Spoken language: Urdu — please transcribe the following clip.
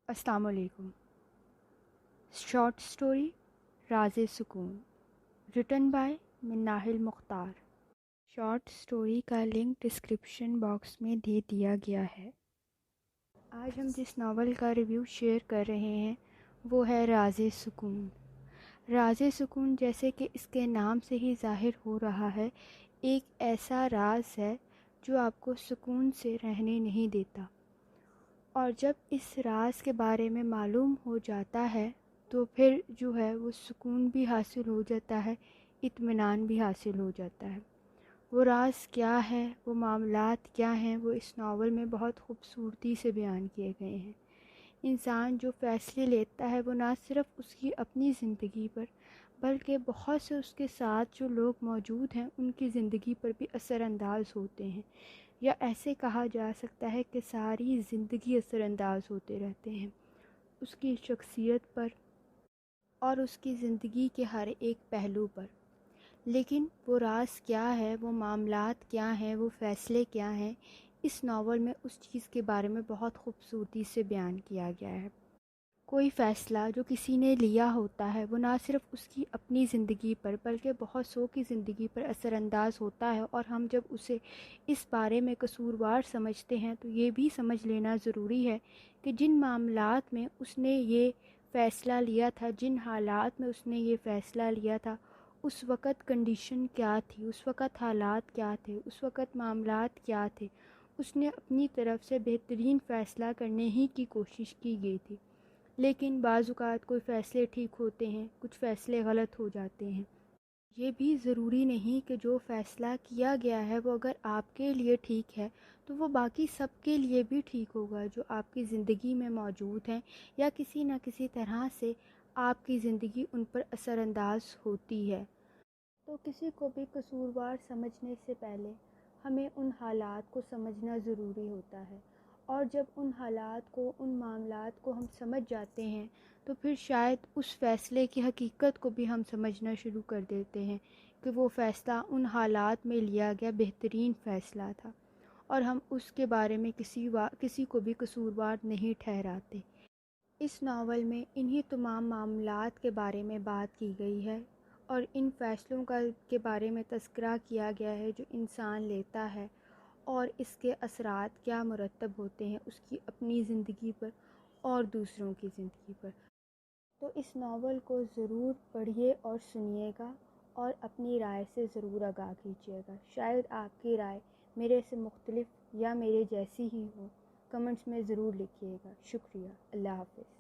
السلام علیکم۔ شارٹ سٹوری راز سکون، written by Minahil Mukhtar. Short story کا لنک ڈسکرپشن باکس میں دے دیا گیا ہے۔ آج ہم جس ناول کا ریویو شیئر کر رہے ہیں وہ ہے راز سکون۔ راز سکون، جیسے کہ اس کے نام سے ہی ظاہر ہو رہا ہے، ایک ایسا راز ہے جو آپ کو سکون سے رہنے نہیں دیتا، اور جب اس راز کے بارے میں معلوم ہو جاتا ہے تو پھر جو ہے وہ سکون بھی حاصل ہو جاتا ہے، اطمینان بھی حاصل ہو جاتا ہے۔ وہ راز کیا ہے، وہ معاملات کیا ہیں، وہ اس ناول میں بہت خوبصورتی سے بیان کیے گئے ہیں۔ انسان جو فیصلے لیتا ہے وہ نہ صرف اس کی اپنی زندگی پر بلکہ بہت سے اس کے ساتھ جو لوگ موجود ہیں ان کی زندگی پر بھی اثر انداز ہوتے ہیں، یا ایسے کہا جا سکتا ہے کہ ساری زندگی اثر انداز ہوتے رہتے ہیں اس کی شخصیت پر اور اس کی زندگی کے ہر ایک پہلو پر۔ لیکن وہ راز کیا ہے، وہ معاملات کیا ہیں، وہ فیصلے کیا ہیں، اس ناول میں اس چیز کے بارے میں بہت خوبصورتی سے بیان کیا گیا ہے۔ کوئی فیصلہ جو کسی نے لیا ہوتا ہے وہ نہ صرف اس کی اپنی زندگی پر بلکہ بہت سو کی زندگی پر اثر انداز ہوتا ہے، اور ہم جب اسے اس بارے میں قصوروار سمجھتے ہیں تو یہ بھی سمجھ لینا ضروری ہے کہ جن معاملات میں اس نے یہ فیصلہ لیا تھا، جن حالات میں اس نے یہ فیصلہ لیا تھا، اس وقت کنڈیشن کیا تھی، اس وقت حالات کیا تھے، اس وقت معاملات کیا تھے، اس نے اپنی طرف سے بہترین فیصلہ کرنے ہی کی کوشش کی گئی تھی۔ لیکن بعض اوقات کوئی فیصلے ٹھیک ہوتے ہیں، کچھ فیصلے غلط ہو جاتے ہیں۔ یہ بھی ضروری نہیں کہ جو فیصلہ کیا گیا ہے وہ اگر آپ کے لیے ٹھیک ہے تو وہ باقی سب کے لیے بھی ٹھیک ہوگا جو آپ کی زندگی میں موجود ہیں، یا کسی نہ کسی طرح سے آپ کی زندگی ان پر اثر انداز ہوتی ہے۔ تو کسی کو بھی قصوروار سمجھنے سے پہلے ہمیں ان حالات کو سمجھنا ضروری ہوتا ہے، اور جب ان حالات کو، ان معاملات کو ہم سمجھ جاتے ہیں تو پھر شاید اس فیصلے کی حقیقت کو بھی ہم سمجھنا شروع کر دیتے ہیں کہ وہ فیصلہ ان حالات میں لیا گیا بہترین فیصلہ تھا، اور ہم اس کے بارے میں کسی کو بھی قصوروار نہیں ٹھہراتے۔ اس ناول میں انہی تمام معاملات کے بارے میں بات کی گئی ہے، اور ان فیصلوں کے بارے میں تذکرہ کیا گیا ہے جو انسان لیتا ہے، اور اس کے اثرات کیا مرتب ہوتے ہیں اس کی اپنی زندگی پر اور دوسروں کی زندگی پر۔ تو اس ناول کو ضرور پڑھیے اور سنیے گا، اور اپنی رائے سے ضرور آگاہ کیجیے گا۔ شاید آپ کی رائے میرے سے مختلف یا میرے جیسی ہی ہو، کمنٹس میں ضرور لکھیے گا۔ شکریہ۔ اللہ حافظ۔